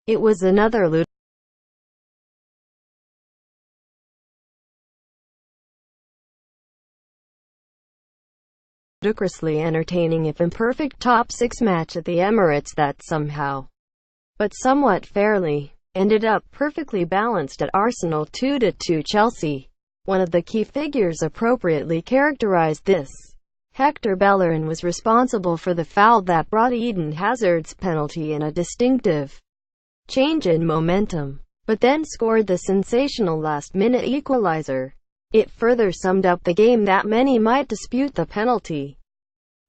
It was another ludicrously entertaining if imperfect top 6 match at the Emirates that somehow, but somewhat fairly, ended up perfectly balanced at Arsenal 2-2 Chelsea. One of the key figures appropriately characterized this. Hector Bellerin was responsible for the foul that brought Eden Hazard's penalty and a distinctive change in momentum, but then scored the sensational last-minute equalizer. It further summed up the game that many might dispute the penalty,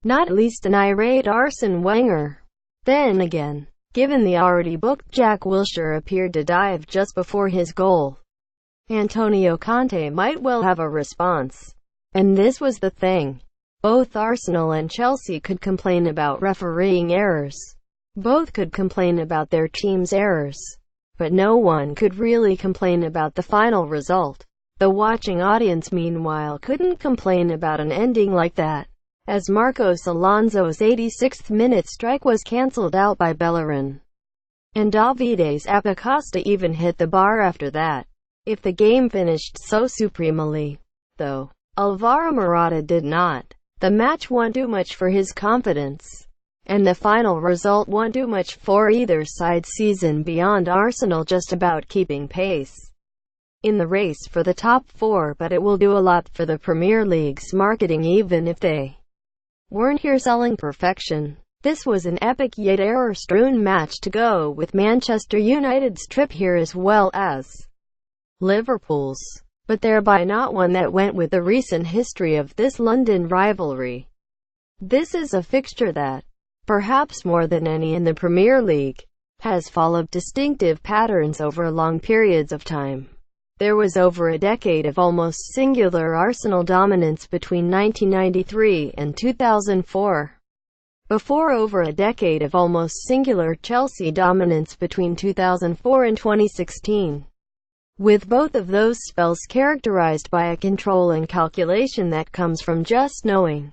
not least an irate Arsene Wenger. Then again, given the already booked Jack Wilshere appeared to dive just before his goal, Antonio Conte might well have a response. And this was the thing. Both Arsenal and Chelsea could complain about refereeing errors. Both could complain about their team's errors. But no one could really complain about the final result. The watching audience meanwhile couldn't complain about an ending like that, as Marcos Alonso's 86th minute strike was cancelled out by Bellerin. And Davide's Apicosta even hit the bar after that. If the game finished so supremely, though, Alvaro Morata did not. The match won't do much for his confidence, and the final result won't do much for either side's season beyond Arsenal just about keeping pace in the race for the top 4, but it will do a lot for the Premier League's marketing even if they weren't here selling perfection. This was an epic yet error-strewn match to go with Manchester United's trip here as well as Liverpool's, but thereby not one that went with the recent history of this London rivalry. This is a fixture that, perhaps more than any in the Premier League, has followed distinctive patterns over long periods of time. There was over a decade of almost singular Arsenal dominance between 1993 and 2004. Before over a decade of almost singular Chelsea dominance between 2004 and 2016. With both of those spells characterized by a control and calculation that comes from just knowing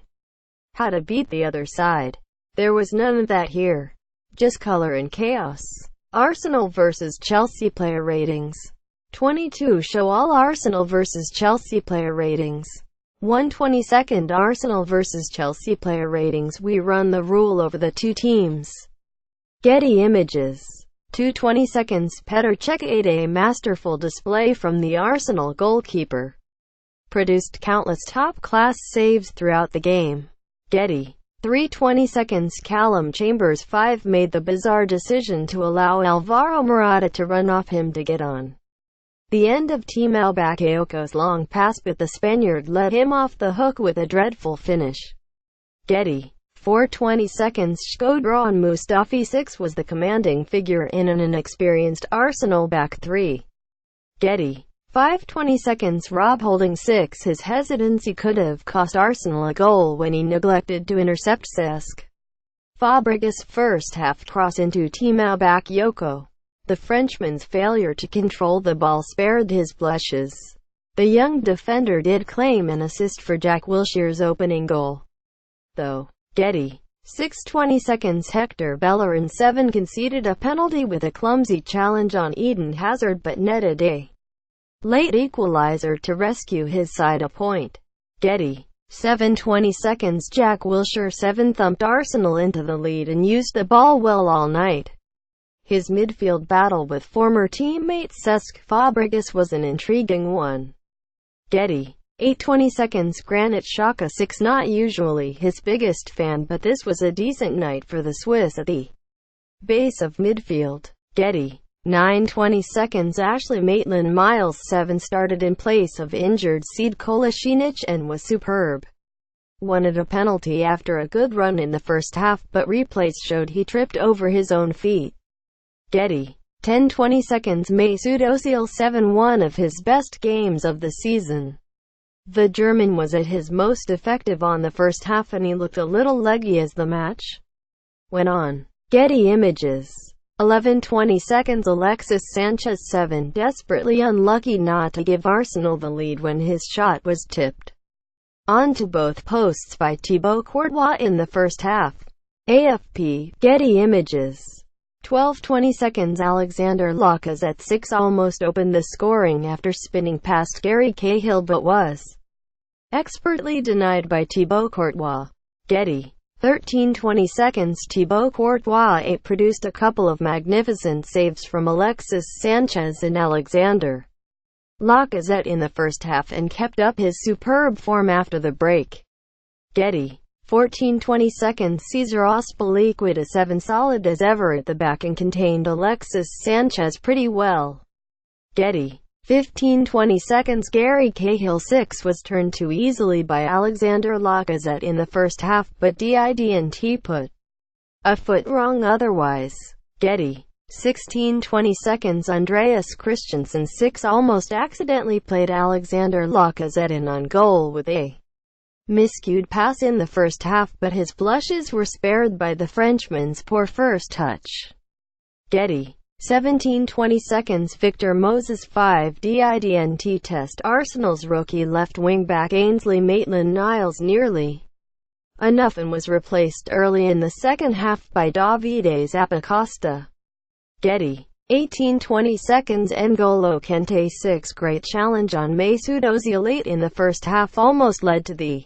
how to beat the other side. There was none of that here. Just color and chaos. Arsenal vs Chelsea player ratings. 22 show all Arsenal vs Chelsea player ratings. 1/22 Arsenal vs Chelsea player ratings. We run the rule over the two teams. Getty Images. 2/22 Petr Cech. A masterful display from the Arsenal goalkeeper. Produced countless top-class saves throughout the game. Getty. 3/22 Callum Chambers 5 made the bizarre decision to allow Alvaro Morata to run off him to get on the end of Timão Bakayoko's long pass, but the Spaniard let him off the hook with a dreadful finish. Getty. 4/22 Shkodran Mustafi 6 was the commanding figure in an inexperienced Arsenal back 3. Getty. 5/22 Rob Holding 6 His hesitancy could have cost Arsenal a goal when he neglected to intercept Cesc Fabregas' first-half cross into Timão Bakayoko. The Frenchman's failure to control the ball spared his blushes. The young defender did claim an assist for Jack Wilshere's opening goal, though. Getty. 6/22 Hector Bellerin 7 conceded a penalty with a clumsy challenge on Eden Hazard but netted a late equalizer to rescue his side a point. Getty. 7/22 Jack Wilshere 7 thumped Arsenal into the lead and used the ball well all night. His midfield battle with former teammate Cesc Fabregas was an intriguing one. Getty. 8/22 Granit Xhaka 6 Not usually his biggest fan, but this was a decent night for the Swiss at the base of midfield. Getty. 9/22 Ashley Maitland-Niles 7 started in place of injured Sead Kolasinac and was superb. Wanted a penalty after a good run in the first half, but replays showed he tripped over his own feet. Getty. 10/22 Mesut Ozil 7 one of his best games of the season. The German was at his most effective on the first half and he looked a little leggy as the match went on. Getty Images. 11/22 Alexis Sanchez 7 desperately unlucky not to give Arsenal the lead when his shot was tipped onto both posts by Thibaut Courtois in the first half. AFP, Getty Images. 12:20 seconds. Alexander Lacazette 6 almost opened the scoring after spinning past Gary Cahill but was expertly denied by Thibaut Courtois. Getty. 13:20 seconds. Thibaut Courtois 8 produced a couple of magnificent saves from Alexis Sanchez and Alexander Lacazette in the first half and kept up his superb form after the break. Getty. 14:20 seconds. Cesar Azpilicueta 7 solid as ever at the back and contained Alexis Sanchez pretty well. Getty. 15:20 seconds. Gary Cahill 6 was turned too easily by Alexander Lacazette in the first half, but didn't put a foot wrong otherwise. Getty. 16:20 seconds. Andreas Christensen 6 almost accidentally played Alexander Lacazette in on goal with a miscued pass in the first half, but his blushes were spared by the Frenchman's poor first touch. Getty. 17:20 seconds. Victor Moses 5 didn't test Arsenal's rookie left wing-back Ainsley Maitland-Niles nearly enough and was replaced early in the second half by Davide Zappacosta. Getty. 18:20 seconds. N'Golo Kante 6 great challenge on Mesut Ozil late in the first half almost led to the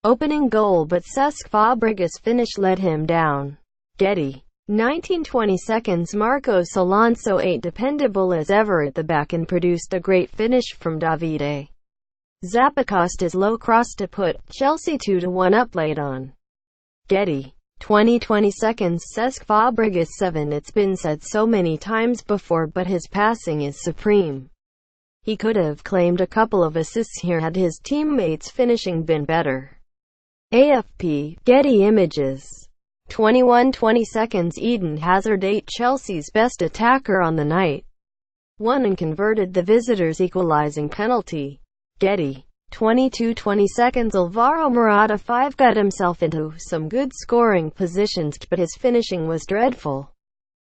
opening goal, but Cesc Fabregas' finish let him down. Getty. 19:20 seconds. Marcos Alonso 8 dependable as ever at the back and produced a great finish from Davide Zappacosta's low cross to put Chelsea 2-1 up late on. Getty. 20:20 seconds. Cesc Fabregas 7 It's been said so many times before, but his passing is supreme. He could have claimed a couple of assists here had his teammates' finishing been better. AFP, Getty Images. 21:20 seconds. Eden Hazard 8 Chelsea's best attacker on the night won and converted the visitors' equalizing penalty. Getty. 22:20 seconds. Alvaro Morata 5 got himself into some good scoring positions, but his finishing was dreadful.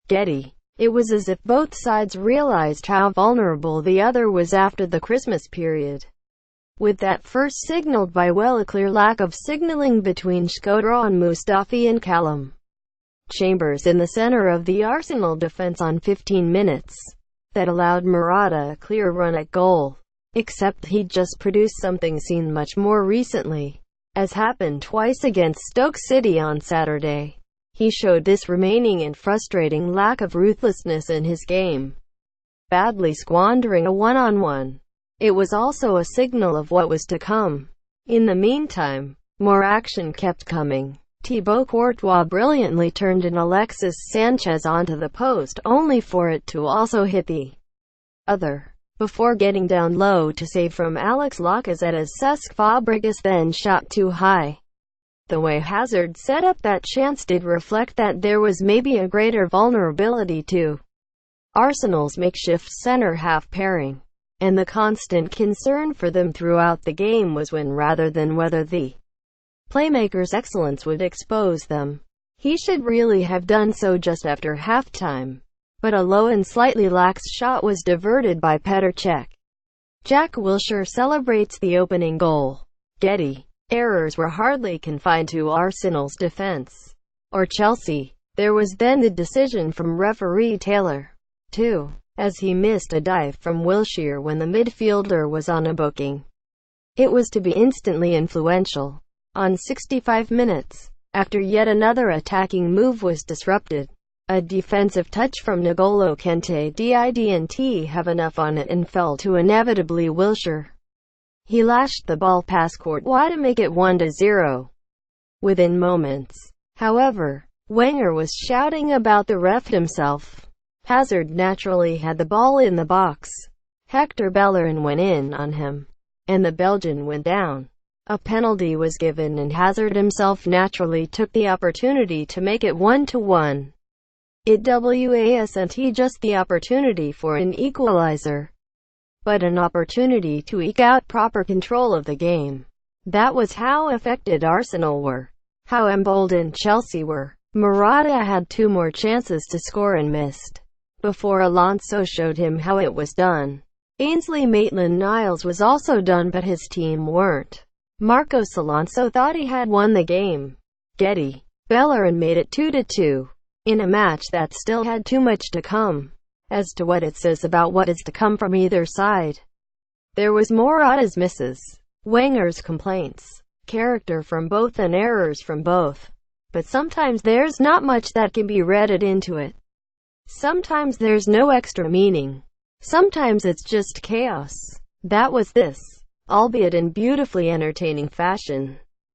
Getty. It was as if both sides realized how vulnerable the other was after the Christmas period, with that first signaled by a clear lack of signaling between Shkodran and Mustafi and Callum Chambers in the center of the Arsenal defense on 15 minutes. That allowed Morata a clear run at goal. Except he'd just produced something seen much more recently, as happened twice against Stoke City on Saturday. He showed this remaining and frustrating lack of ruthlessness in his game, badly squandering a one-on-one. It was also a signal of what was to come. In the meantime, more action kept coming. Thibaut Courtois brilliantly turned in Alexis Sanchez onto the post, only for it to also hit the other, before getting down low to save from Alex Lacazette as Cesc Fabregas then shot too high. The way Hazard set up that chance did reflect that there was maybe a greater vulnerability to Arsenal's makeshift centre-half pairing, and the constant concern for them throughout the game was when rather than whether the playmaker's excellence would expose them. He should really have done so just after halftime, but a low and slightly lax shot was diverted by Petr Cech. Jack Wilshere celebrates the opening goal. Getty. Errors were hardly confined to Arsenal's defense or Chelsea. There was then the decision from referee Taylor, too, as he missed a dive from Wilshere when the midfielder was on a booking. It was to be instantly influential. On 65 minutes, after yet another attacking move was disrupted, a defensive touch from N'Golo Kante didn't have enough on it and fell to inevitably Wilshere. He lashed the ball past Courtois to make it 1-0. Within moments, however, Wenger was shouting about the ref himself. Hazard naturally had the ball in the box. Hector Bellerin went in on him, and the Belgian went down. A penalty was given and Hazard himself naturally took the opportunity to make it 1-1. It wasn't just the opportunity for an equalizer, but an opportunity to eke out proper control of the game. That was how affected Arsenal were, how emboldened Chelsea were. Morata had 2 more chances to score and missed, before Alonso showed him how it was done. Ainsley Maitland-Niles was also done, but his team weren't. Marcos Alonso thought he had won the game. Getty. Bellerin made it 2-2. In a match that still had too much to come. As to what it says about what is to come from either side. There was more odds misses. Wenger's complaints. Character from both and errors from both. But sometimes there's not much that can be read into it. Sometimes there's no extra meaning. Sometimes it's just chaos. That was this, albeit in beautifully entertaining fashion.